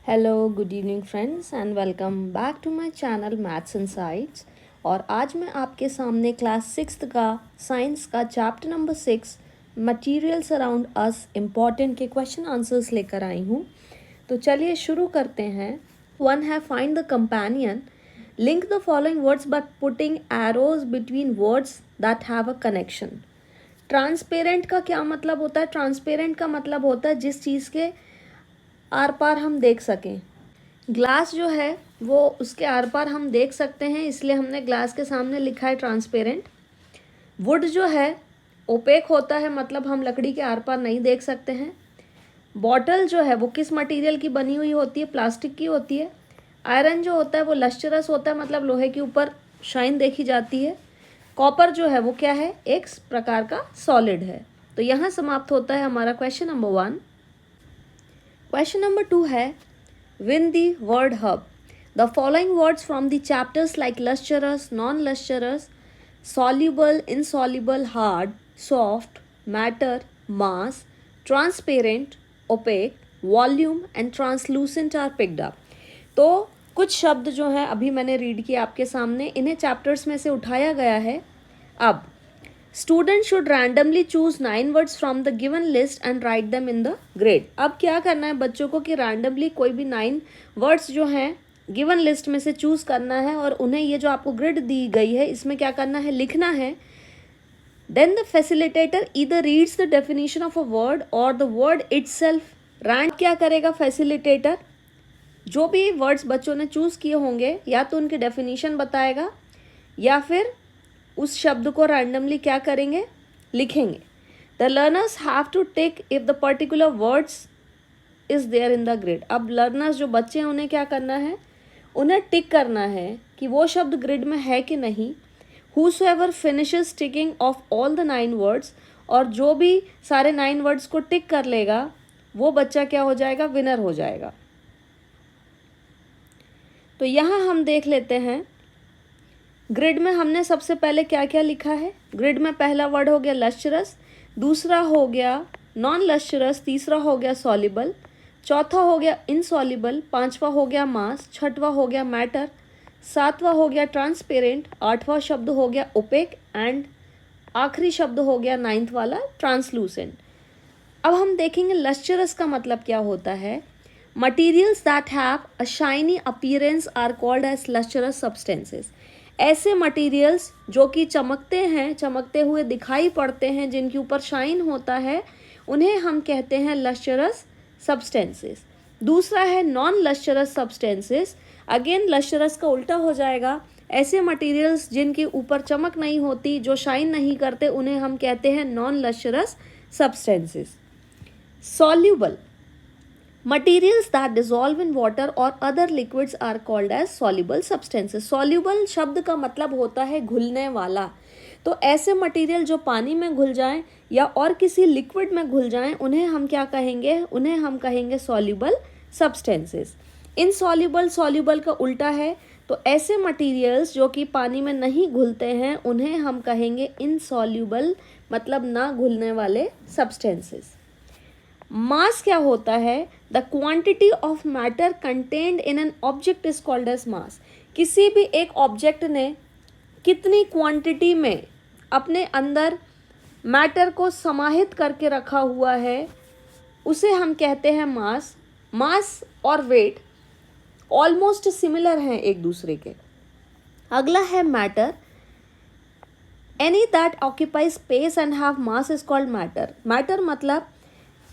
Hello good evening friends and welcome back to my channel maths insights. और आज मैं आपके सामने क्लास 6th का साइंस का chapter number 6 materials around us important के क्वेश्चन आंसर्स लेकर आई हूँ। तो चलिए शुरू करते हैं। वन है find the companion, link the following words by putting arrows between words that have a connection. Transparent का क्या मतलब होता है? ट्रांसपेरेंट का मतलब होता है जिस चीज़ के आर पार हम देख सकें। ग्लास जो है वो उसके आर पार हम देख सकते हैं, इसलिए हमने ग्लास के सामने लिखा है ट्रांसपेरेंट। वुड जो है ओपेक होता है, मतलब हम लकड़ी के आर पार नहीं देख सकते हैं। बॉटल जो है वो किस मटेरियल की बनी हुई होती है? प्लास्टिक की होती है। आयरन जो होता है वो लस्टरस होता है, मतलब लोहे के ऊपर शाइन देखी जाती है। कॉपर जो है वो क्या है? एक प्रकार का सॉलिड है। तो यहाँ समाप्त होता है हमारा क्वेश्चन नंबर 1। क्वेश्चन नंबर 2 है win the word hub. The following words from the chapters like lustrous, non-lustrous, soluble, insoluble, hard, soft, matter, mass, transparent, opaque, volume and translucent are picked up. तो कुछ शब्द जो हैं अभी मैंने read किया आपके सामने, इन्हें चैप्टर्स में से उठाया गया है। अब student should randomly choose 9 words from the given list and write them in the grade. अब क्या करना है बच्चों को कि रैंडमली कोई भी 9 वर्ड्स जो हैं गिवन लिस्ट में से चूज करना है और उन्हें ये जो आपको ग्रिड दी गई है इसमें क्या करना है? लिखना है। Then the facilitator either reads the definition of a word और द वर्ड इटसेल्फ। रैंड क्या करेगा? फैसिलिटेटर जो भी वर्ड्स बच्चों ने चूज किए होंगे या तो उनकी डेफिनेशन बताएगा या फिर उस शब्द को रैंडमली क्या करेंगे? लिखेंगे। The learners have to tick if the particular words is there in the grid. अब लर्नर्स जो बच्चे हैं उन्हें क्या करना है? उन्हें टिक करना है कि वो शब्द ग्रिड में है कि नहीं। Whosoever finishes ticking of all the 9 words, और जो भी सारे 9 वर्ड्स को टिक कर लेगा वो बच्चा क्या हो जाएगा? विनर हो जाएगा। तो यहाँ हम देख लेते हैं ग्रिड में हमने सबसे पहले क्या क्या लिखा है। ग्रिड में पहला वर्ड हो गया लस्टरस, दूसरा हो गया नॉन लस्टरस, तीसरा हो गया सॉल्युबल, चौथा हो गया इनसॉल्युबल, पांचवा हो गया मास, छठवां हो गया मैटर, सातवां हो गया ट्रांसपेरेंट, आठवां शब्द हो गया ओपेक एंड आखिरी शब्द हो गया 9th वाला ट्रांसलूसेंट। अब हम देखेंगे लस्टरस का मतलब क्या होता है। Materials that have a shiny appearance are called as lustrous substances. ऐसे मटेरियल्स जो कि चमकते हैं, चमकते हुए दिखाई पड़ते हैं, जिनके ऊपर शाइन होता है, उन्हें हम कहते हैं लस्टरस सब्सटेंसेस। दूसरा है non lustrous substances. Again lustrous का उल्टा हो जाएगा। ऐसे मटेरियल्स जिनके ऊपर चमक नहीं होती, जो शाइन नहीं करते, उन्हें हम कहते हैं non lustrous substances. Soluble Materials that dissolve in water or other liquids are called as soluble substances. Soluble शब्द का मतलब होता है घुलने वाला। तो ऐसे मटेरियल जो पानी में घुल जाएं या और किसी लिक्विड में घुल जाएं, उन्हें हम क्या कहेंगे? उन्हें हम कहेंगे सॉल्युबल सब्सटेंसेस। इनसॉल्युबल सॉल्युबल का उल्टा है। तो ऐसे मटेरियल्स जो कि पानी में नहीं घुलते हैं उन्हें हम कहेंगे इनसॉल्युबल, मतलब ना घुलने वाले सब्सटेंसेस। मास क्या होता है? The quantity of matter contained in an object is called as mass. किसी भी एक ऑब्जेक्ट ने कितनी क्वांटिटी में अपने अंदर मैटर को समाहित करके रखा हुआ है, उसे हम कहते हैं मास। मास और वेट ऑलमोस्ट सिमिलर हैं एक दूसरे के। अगला है matter. Any that occupy space and have mass is called matter. Matter मतलब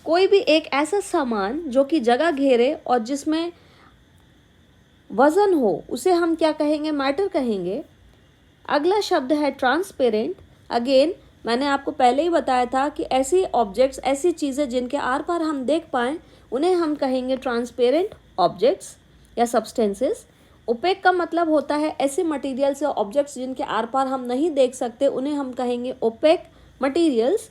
कोई भी एक ऐसा सामान जो कि जगह घेरे और जिसमें वजन हो, उसे हम क्या कहेंगे? मैटर कहेंगे। अगला शब्द है ट्रांसपेरेंट। अगेन मैंने आपको पहले ही बताया था कि ऐसी ऑब्जेक्ट्स, ऐसी चीज़ें जिनके आर पार हम देख पाएँ, उन्हें हम कहेंगे ट्रांसपेरेंट ऑब्जेक्ट्स या सब्सटेंसेस। ओपेक का मतलब होता है ऐसे मटीरियल्स या ऑब्जेक्ट्स जिनके आर पार हम नहीं देख सकते, उन्हें हम कहेंगे ओपेक मटीरियल्स।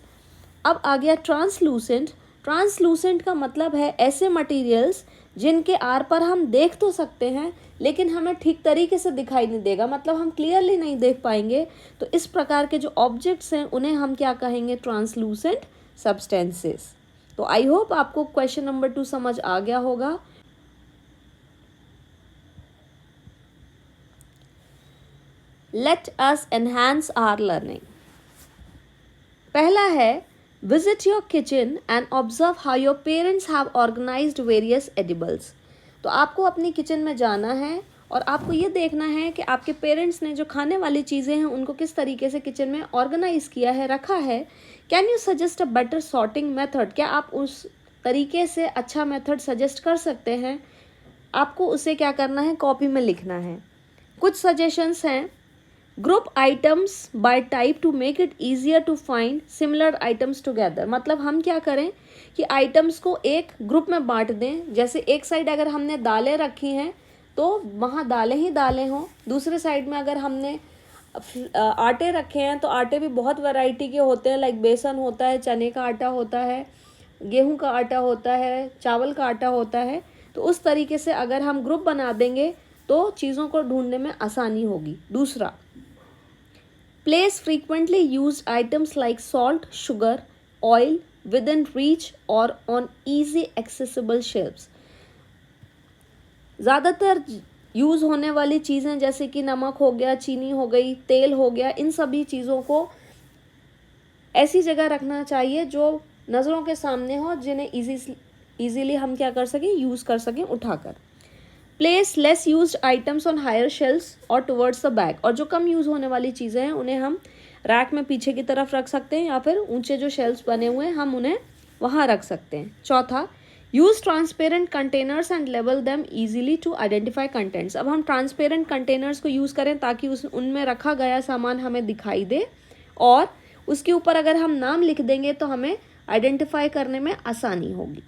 अब आ गया ट्रांसलूसेंट। ट्रांसलूसेंट का मतलब है ऐसे मटेरियल्स जिनके आर पर हम देख तो सकते हैं लेकिन हमें ठीक तरीके से दिखाई नहीं देगा, मतलब हम क्लियरली नहीं देख पाएंगे। तो इस प्रकार के जो ऑब्जेक्ट्स हैं उन्हें हम क्या कहेंगे? Translucent substances. तो आई होप आपको क्वेश्चन नंबर 2 समझ आ गया होगा। Let us enhance our learning. पहला है visit your kitchen and observe how your parents have organised various edibles. तो आपको अपनी किचन में जाना है और आपको ये देखना है कि आपके पेरेंट्स ने जो खाने वाली चीज़ें हैं उनको किस तरीके से किचन में ऑर्गेनाइज किया है, रखा है। Can you suggest a better sorting method, क्या आप उस तरीके से अच्छा मेथड सजेस्ट कर सकते हैं। आपको उसे क्या करना है, कॉपी में लिखना है। कुछ सजेशंस हैं, group items by type to make it easier to find similar items together. मतलब हम क्या करें कि आइटम्स को एक ग्रुप में बांट दें। जैसे एक साइड अगर हमने दालें रखी हैं तो वहाँ दालें ही दालें हों, दूसरे साइड में अगर हमने आटे रखे हैं तो आटे भी बहुत वैरायटी के होते हैं, लाइक बेसन होता है, चने का आटा होता है, गेहूं का आटा होता है, चावल का आटा होता है। तो उस तरीके से अगर हम ग्रुप बना देंगे तो चीज़ों को ढूंढने में आसानी होगी। दूसरा, place frequently used items like salt, sugar, oil with in reach और ऑन ईजी एक्सेसिबल शेल्फ्स। ज़्यादातर यूज़ होने वाली चीज़ें जैसे कि नमक हो गया, चीनी हो गई, तेल हो गया, इन सभी चीज़ों को ऐसी जगह रखना चाहिए जो नज़रों के सामने हो, जिन्हें ईजीली हम क्या कर सकें, यूज़ कर सकें उठाकर। Place less used items on higher shelves और टुवर्ड्स द बैक। और जो कम यूज़ होने वाली चीज़ें हैं उन्हें हम रैक में पीछे की तरफ रख सकते हैं या फिर ऊंचे जो शेल्फ्स बने हुए हैं हम उन्हें वहाँ रख सकते हैं। चौथा, use transparent containers and label them easily to identify contents. अब हम ट्रांसपेरेंट कंटेनर्स को यूज़ करें ताकि उनमें रखा गया सामान हमें दिखाई दे और उसके ऊपर अगर हम नाम लिख देंगे तो हमें आइडेंटिफाई करने में आसानी होगी।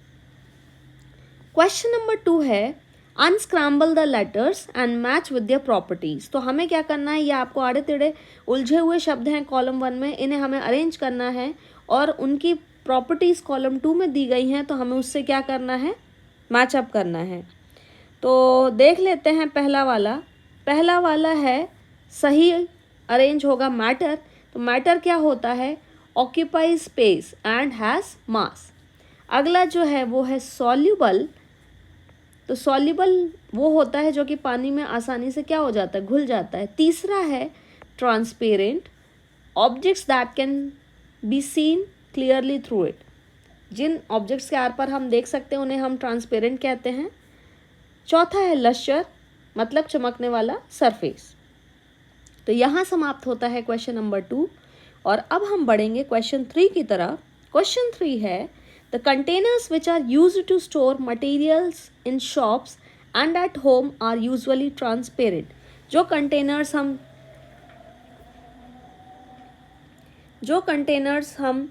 क्वेश्चन नंबर 2 है unscramble the letters and match with their properties. तो हमें क्या करना है, ये आपको आड़े टेढ़े उलझे हुए शब्द हैं कॉलम 1 में, इन्हें हमें अरेंज करना है और उनकी प्रॉपर्टीज कॉलम 2 में दी गई हैं तो हमें उससे क्या करना है, मैचअप करना है। तो देख लेते हैं पहला वाला है सही अरेंज होगा मैटर। तो मैटर क्या होता है, ऑक्यूपाई स्पेस एंड हैज़ मास। अगला जो है वो है सॉल्यूबल। तो सॉल्यूबल वो होता है जो कि पानी में आसानी से क्या हो जाता है, घुल जाता है। तीसरा है transparent, objects that can be seen clearly through it. जिन ऑब्जेक्ट्स के आर पर हम देख सकते हैं उन्हें हम ट्रांसपेरेंट कहते हैं। चौथा है लश्यर, मतलब चमकने वाला सरफेस। तो यहाँ समाप्त होता है क्वेश्चन नंबर 2 और अब हम बढ़ेंगे क्वेश्चन 3 की तरफ। क्वेश्चन 3 है The containers which are used to store materials in shops and at home are usually transparent. जो कंटेनर्स हम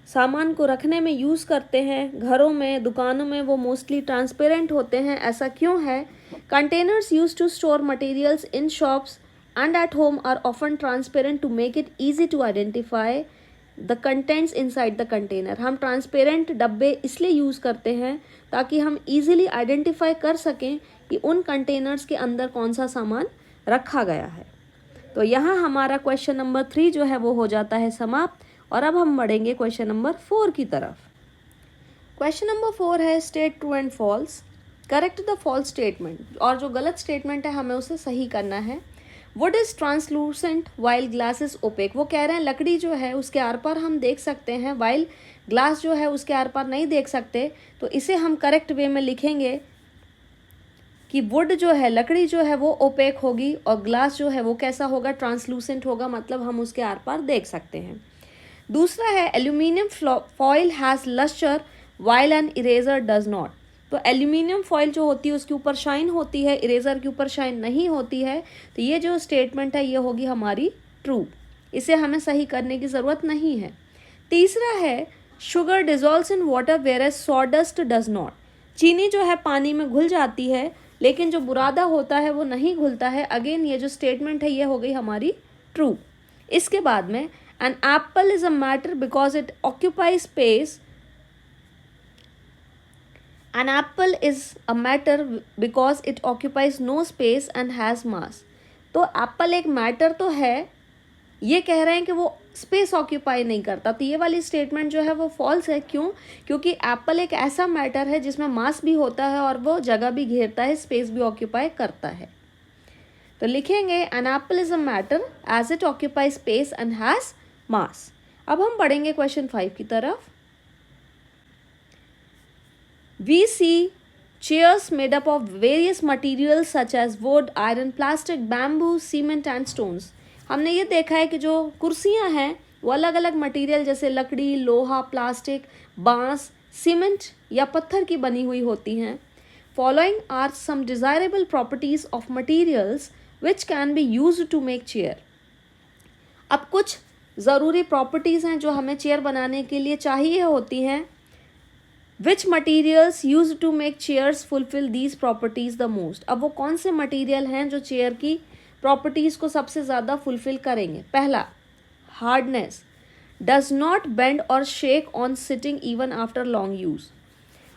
सामान को रखने में यूज़ करते हैं घरों में, दुकानों में, वो मोस्टली ट्रांसपेरेंट होते हैं। ऐसा क्यों है? Containers used to store materials in shops and at home are often transparent to make it easy to identify the contents inside the container. हम ट्रांसपेरेंट डब्बे इसलिए यूज़ करते हैं ताकि हम इजीली आइडेंटिफाई कर सकें कि उन कंटेनर्स के अंदर कौन सा सामान रखा गया है। तो यहाँ हमारा क्वेश्चन नंबर 3 जो है वो हो जाता है समाप्त और अब हम बढ़ेंगे क्वेश्चन नंबर 4 की तरफ। क्वेश्चन नंबर 4 है state true and false, correct the false statement. और जो गलत स्टेटमेंट है हमें उसे सही करना है। Wood is translucent while glass is opaque. वो कह रहे हैं लकड़ी जो है उसके आर पार हम देख सकते हैं, वाइल ग्लास जो है उसके आर पार नहीं देख सकते। तो इसे हम करेक्ट वे में लिखेंगे कि वुड जो है, लकड़ी जो है वो ओपेक होगी और ग्लास जो है वो कैसा होगा, ट्रांसलूसेंट होगा, मतलब हम उसके आर पार देख सकते हैं। दूसरा है aluminium foil has lustre while an eraser does not. तो एल्यूमिनियम फॉइल जो होती है उसके ऊपर शाइन होती है, इरेजर के ऊपर शाइन नहीं होती है। तो ये जो स्टेटमेंट है ये होगी हमारी ट्रू, इसे हमें सही करने की ज़रूरत नहीं है। तीसरा है sugar dissolves in water whereas sawdust does not. चीनी जो है पानी में घुल जाती है लेकिन जो बुरादा होता है वो नहीं घुलता है। अगेन ये जो स्टेटमेंट है ये हो गई हमारी ट्रू। इसके बाद में an apple is a matter because it occupy space. An apple is a matter because it occupies no space and has mass. तो एप्पल एक मैटर तो है, ये कह रहे हैं कि वो स्पेस ऑक्यूपाई नहीं करता। तो ये वाली स्टेटमेंट जो है वो फॉल्स है। क्यों? क्योंकि एप्पल एक ऐसा मैटर है जिसमें मास भी होता है और वो जगह भी घेरता है, स्पेस भी ऑक्यूपाई करता है। तो लिखेंगे an apple is a matter as it occupy space and has mass. अब हम पढ़ेंगे क्वेश्चन 5 की तरफ। We see chairs made up of various materials such as wood, iron, plastic, bamboo, cement and stones. हमने ये देखा है कि जो कुर्सियाँ हैं वो अलग अलग मटेरियल जैसे लकड़ी, लोहा, प्लास्टिक, बांस, सीमेंट या पत्थर की बनी हुई होती हैं। Following are some desirable properties of materials which can be used to make chair. अब कुछ ज़रूरी प्रॉपर्टीज़ हैं जो हमें चेयर बनाने के लिए चाहिए होती हैं। Which materials use to make chairs fulfil these properties the most. अब वो कौन से मटीरियल हैं जो चेयर की प्रॉपर्टीज़ को सबसे ज़्यादा फुलफिल करेंगे। पहला, हार्डनेस, डज नॉट बेंड और shake on sitting even after long use.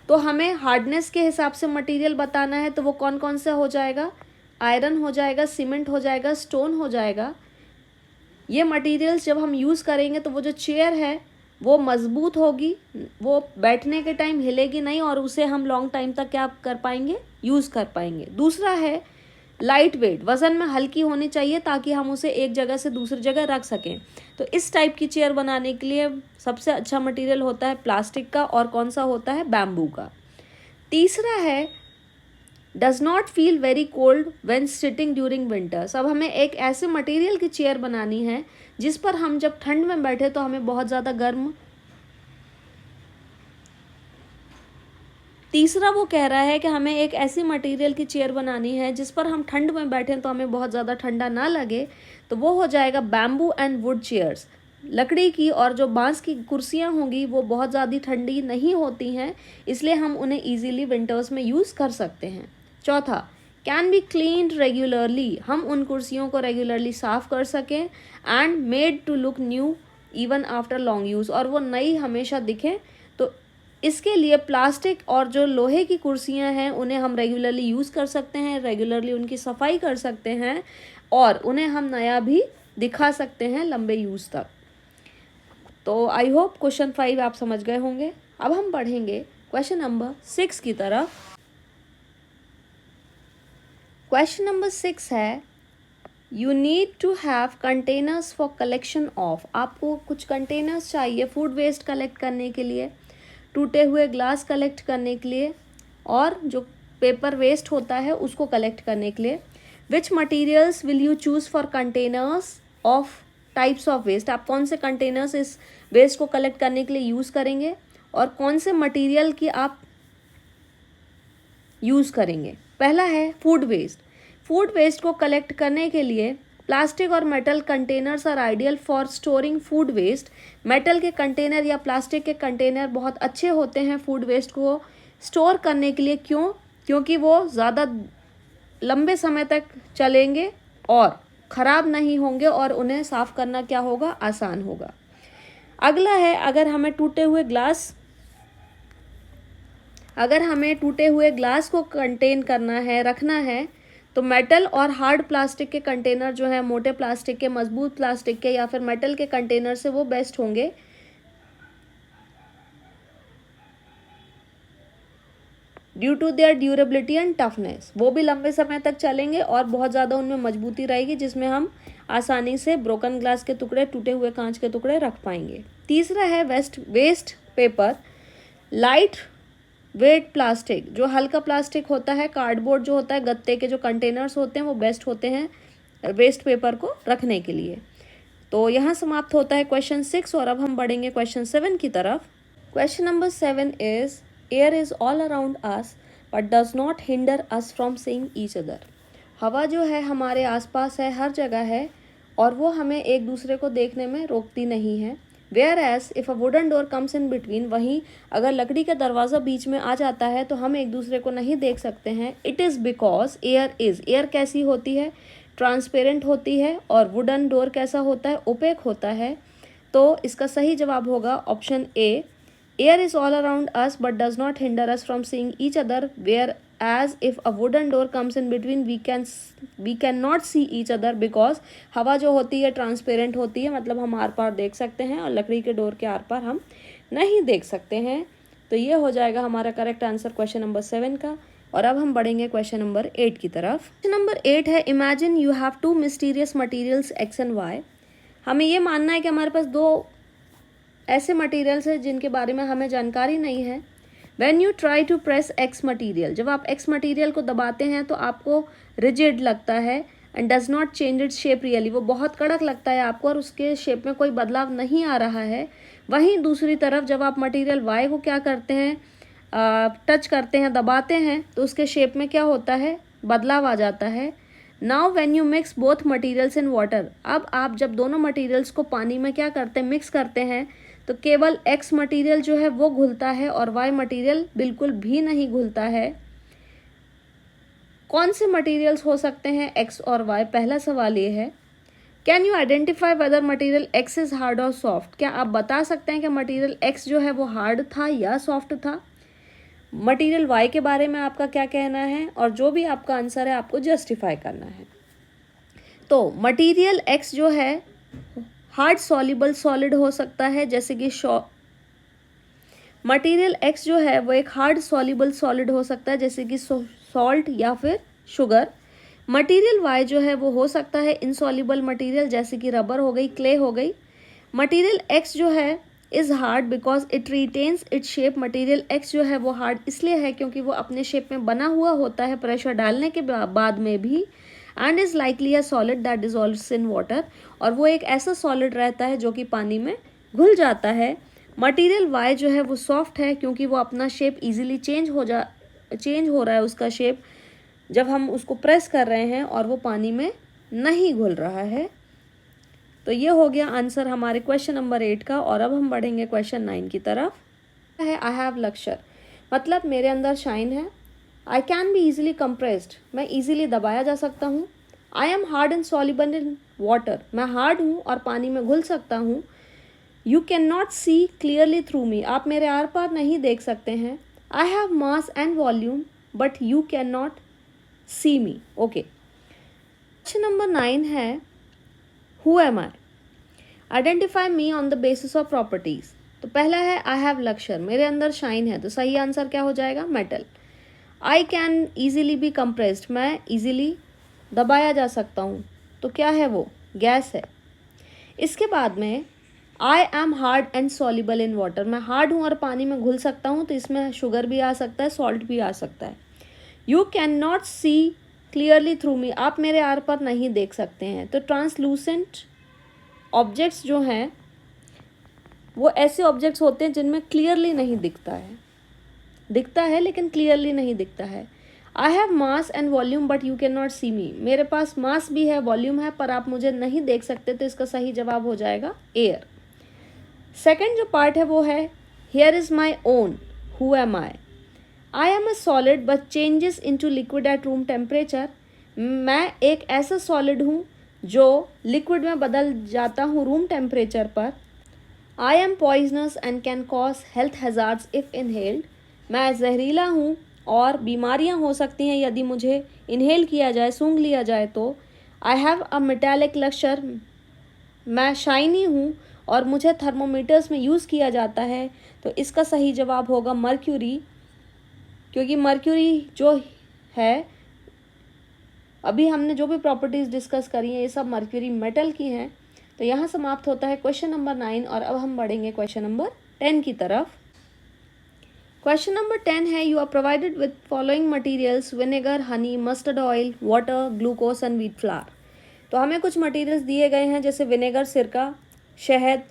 तो हमें हार्डनेस के हिसाब से मटेरियल बताना है, तो वो कौन कौन सा हो जाएगा, आयरन हो जाएगा, सीमेंट हो जाएगा, स्टोन हो जाएगा। ये मटेरियल्स जब हम यूज़ करेंगे तो वो जो चेयर है वो मजबूत होगी, वो बैठने के टाइम हिलेगी नहीं और उसे हम लॉन्ग टाइम तक क्या कर पाएंगे, यूज़ कर पाएंगे। दूसरा है लाइट वेट, वज़न में हल्की होनी चाहिए ताकि हम उसे एक जगह से दूसरी जगह रख सकें। तो इस टाइप की चेयर बनाने के लिए सबसे अच्छा मटेरियल होता है प्लास्टिक का, और कौन सा होता है, बैम्बू का। तीसरा है does not feel very cold when sitting during winters. अब हमें एक ऐसे मटेरियल की चेयर बनानी है जिस पर हम जब ठंड में बैठे तो हमें बहुत ज़्यादा गर्म। तीसरा वो कह रहा है कि हमें एक ऐसी मटेरियल की चेयर बनानी है जिस पर हम ठंड में बैठें तो हमें बहुत ज़्यादा ठंडा ना लगे, तो वो हो जाएगा बैम्बू एंड वुड चेयर्स। लकड़ी की और जो बांस की कुर्सियाँ होंगी वो बहुत ज़्यादा ठंडी नहीं होती हैं, इसलिए हम उन्हें ईजीली विंटर्स में यूज़ कर सकते हैं। चौथा, कैन बी क्लीन्ड रेगुलरली, हम उन कुर्सियों को रेगुलरली साफ़ कर सकें। And made to look new even after long use, और वो नई हमेशा दिखें। तो इसके लिए प्लास्टिक और जो लोहे की कुर्सियां हैं उन्हें हम रेगुलरली यूज़ कर सकते हैं, रेगुलरली उनकी सफाई कर सकते हैं और उन्हें हम नया भी दिखा सकते हैं लंबे यूज़ तक। तो आई होप क्वेश्चन 5 आप समझ गए होंगे। अब हम पढ़ेंगे क्वेश्चन नंबर 6 की तरफ। क्वेश्चन नंबर 6 है you need to have containers for collection of. आपको कुछ कंटेनर्स चाहिए फूड वेस्ट कलेक्ट करने के लिए, टूटे हुए ग्लास कलेक्ट करने के लिए, और जो पेपर वेस्ट होता है उसको कलेक्ट करने के लिए। Which materials will you choose for containers of types of waste. आप कौन से कंटेनर्स इस वेस्ट को कलेक्ट करने के लिए यूज़ करेंगे और कौन से मटीरियल की आप यूज़ करेंगे। पहला है फूड वेस्ट। फूड वेस्ट को कलेक्ट करने के लिए प्लास्टिक और metal containers are ideal for storing food waste. Metal के कंटेनर या प्लास्टिक के कंटेनर बहुत अच्छे होते हैं फूड वेस्ट को स्टोर करने के लिए। क्यों? क्योंकि वो ज़्यादा लंबे समय तक चलेंगे और ख़राब नहीं होंगे और उन्हें साफ़ करना क्या होगा, आसान होगा। अगला है अगर हमें टूटे हुए ग्लास को कंटेन करना है, रखना है, तो मेटल और हार्ड प्लास्टिक के कंटेनर जो है, मोटे प्लास्टिक के, मजबूत प्लास्टिक के या फिर मेटल के कंटेनर से वो बेस्ट होंगे। Due to their durability and toughness, वो भी लंबे समय तक चलेंगे और बहुत ज़्यादा उनमें मजबूती रहेगी जिसमें हम आसानी से ब्रोकन ग्लास के टुकड़े, टूटे हुए कांच के टुकड़े रख पाएंगे। तीसरा है waste paper. Light weight plastic, जो हल्का प्लास्टिक होता है, कार्डबोर्ड जो होता है, गत्ते के जो कंटेनर्स होते हैं वो बेस्ट होते हैं वेस्ट पेपर को रखने के लिए। तो यहाँ समाप्त होता है क्वेश्चन 6 और अब हम बढ़ेंगे क्वेश्चन 7 की तरफ। Question number 7 is air is all around us but does not hinder us from seeing each other. हवा जो है हमारे आसपास है, हर जगह है और वो हमें एक दूसरे को देखने में रोकती नहीं है। Whereas if a wooden door comes in between, वहीं अगर लकड़ी का दरवाज़ा बीच में आ जाता है तो हम एक दूसरे को नहीं देख सकते हैं। इट इज़ बिकॉज एयर कैसी होती है, ट्रांसपेरेंट होती है, और वुडन डोर कैसा होता है, ओपेक होता है। तो इसका सही जवाब होगा option A, air is all around us but does not hinder us from seeing each other, whereas if a wooden door comes in between we can not see each other, because हवा जो होती है transparent होती है, मतलब हम are पार देख सकते हैं और लकड़ी के डोर के आर पार हम नहीं देख सकते हैं। तो ये हो जाएगा हमारा करेक्ट आंसर क्वेश्चन नंबर 7 का। और अब हम बढ़ेंगे क्वेश्चन नंबर 8 की तरफ। क्वेश्चन नंबर 8 है, imagine you have two mysterious materials X and Y. हमें ये मानना है कि हमारे पास दो ऐसे मटीरियल्स हैं जिनके बारे में हमें जानकारी नहीं है। When you try to press X material, जब आप एक्स मटीरियल को दबाते हैं तो आपको रिजिड लगता है and does not change its shape really, वो बहुत कड़क लगता है आपको और उसके शेप में कोई बदलाव नहीं आ रहा है। वहीं दूसरी तरफ जब आप मटीरियल वाई को क्या करते हैं, टच करते हैं, दबाते हैं, तो उसके शेप में क्या होता है, बदलाव आ जाता है। Now when you mix both materials in water, अब आप जब दोनों मटीरियल्स को पानी में क्या करते हैं, मिक्स करते हैं, तो केवल एक्स मटीरियल जो है वो घुलता है और वाई मटीरियल बिल्कुल भी नहीं घुलता है। कौन से मटीरियल्स हो सकते हैं एक्स और वाई, पहला सवाल ये है। Can you identify whether material x is hard और सॉफ्ट, क्या आप बता सकते हैं कि मटीरियल एक्स जो है वो हार्ड था या सॉफ्ट था। मटीरियल वाई के बारे में आपका क्या कहना है, और जो भी आपका आंसर है आपको जस्टिफाई करना है। तो मटीरियल एक्स जो है हार्ड सॉल्युबल सॉलिड हो सकता है, जैसे कि मटीरियल एक्स जो है वो एक हार्ड सॉल्युबल सॉलिड हो सकता है, जैसे कि सॉल्ट या फिर शुगर। मटीरियल वाई जो है वो हो सकता है इनसॉल्युबल मटीरियल, जैसे कि रबर हो गई, क्ले हो गई। मटीरियल एक्स जो है is hard because it retains its shape, material x जो है वो हार्ड इसलिए है क्योंकि वो अपने शेप में बना हुआ होता है प्रेशर डालने के बाद में भी। And is likely a solid that dissolves in water, और वो एक ऐसा सॉलिड रहता है जो कि पानी में घुल जाता है। मटीरियल वाई जो है वो सॉफ्ट है क्योंकि वो अपना शेप इजीली चेंज हो रहा है उसका शेप, जब हम उसको प्रेस कर रहे हैं और वो पानी में नहीं घुल रहा है। तो ये हो गया आंसर हमारे क्वेश्चन नंबर 8 का। और अब हम बढ़ेंगे क्वेश्चन 9 की तरफ। है आई हैव लक्ष्यर, मतलब मेरे अंदर शाइन है। I can be easily compressed, मैं ईजिली दबाया जा सकता हूँ। I am hard and soluble in water, मैं हार्ड हूँ और पानी में घुल सकता हूँ। You can not see clearly through me, आप मेरे आर पार नहीं देख सकते हैं। I have mass and volume but you can not see me. Okay, question number 9 है, who am I, identify me on the basis of properties. तो पहला है आई हैव लक्ष्यर, मेरे अंदर शाइन है, तो सही आंसर क्या हो जाएगा, metal. I can easily B compressed, मैं ईजिली दबाया जा सकता हूँ, तो क्या है वो, गैस है। इसके बाद में आई am hard and soluble in water, मैं हार्ड हूँ और पानी में घुल सकता हूँ, तो इसमें शुगर भी आ सकता है, सॉल्ट भी आ सकता है। You can not see clearly through me, आप मेरे आर पर नहीं देख सकते हैं। तो ट्रांसलूसेंट ऑब्जेक्ट्स जो हैं वो ऐसे ऑब्जेक्ट्स होते हैं जिनमें क्लियरली नहीं दिखता है लेकिन क्लियरली नहीं दिखता है। I have mass and volume but you can not see me, मेरे पास मास भी है, वॉल्यूम है, पर आप मुझे नहीं देख सकते, तो इसका सही जवाब हो जाएगा एयर। सेकेंड जो पार्ट है वो है here is my own, who am I. I am a solid but changes into liquid at room temperature, मैं एक ऐसा सॉलिड हूँ जो लिक्विड में बदल जाता हूँ रूम टेम्परेचर पर। I am poisonous and can cause health hazards if inhaled, मैं जहरीला हूँ और बीमारियाँ हो सकती हैं यदि मुझे इनहेल किया जाए, सूंघ लिया जाए तो। आई हैव अ मेटालिक लक्ष्यर, मैं शाइनी हूँ और मुझे थर्मोमीटर्स में यूज़ किया जाता है, तो इसका सही जवाब होगा मर्क्यूरी, क्योंकि मर्क्यूरी जो है, अभी हमने जो भी प्रॉपर्टीज़ डिस्कस करी हैं ये सब मर्क्यूरी मेटल की हैं। तो यहाँ समाप्त होता है क्वेश्चन नंबर 9 और अब हम बढ़ेंगे क्वेश्चन नंबर 10 की तरफ। क्वेश्चन नंबर 10 है, you are provided with following materials, vinegar, honey, mustard oil, water, glucose and wheat flour. तो हमें कुछ मटीरियल्स दिए गए हैं जैसे विनेगर सिरका, शहद,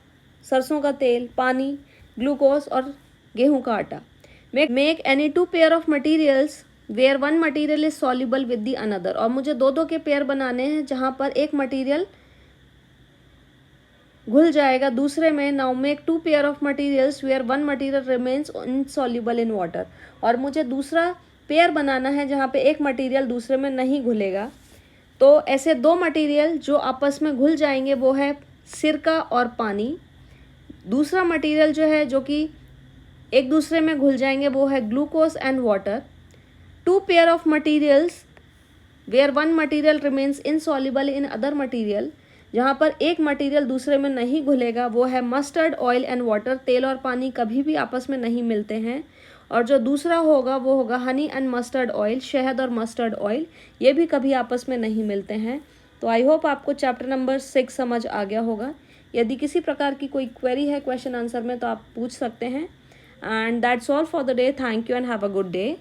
सरसों का तेल, पानी, ग्लूकोज और गेहूं का आटा। Make any two pair of materials where one material is soluble with the another, और मुझे दो के पेयर बनाने हैं जहाँ पर एक मटीरियल घुल जाएगा दूसरे में। Now make two pair of materials where one material remains insoluble in water, और मुझे दूसरा पेयर बनाना है जहाँ पे एक मटीरियल दूसरे में नहीं घुलेगा। तो ऐसे दो मटीरियल जो आपस में घुल जाएंगे वो है सिरका और पानी। दूसरा मटीरियल जो है जो कि एक दूसरे में घुल जाएंगे वो है glucose and water. Two pair of materials where one material remains insoluble in other material, जहाँ पर एक मटीरियल दूसरे में नहीं घुलेगा वो है मस्टर्ड ऑयल एंड वाटर, तेल और पानी कभी भी आपस में नहीं मिलते हैं। और जो दूसरा होगा वो होगा हनी एंड मस्टर्ड ऑयल, शहद और मस्टर्ड ऑयल, ये भी कभी आपस में नहीं मिलते हैं। तो आई होप आपको चैप्टर नंबर 6 समझ आ गया होगा। यदि किसी प्रकार की कोई क्वेरी है क्वेश्चन आंसर में तो आप पूछ सकते हैं। And that's all for the day. Thank you and have a good day.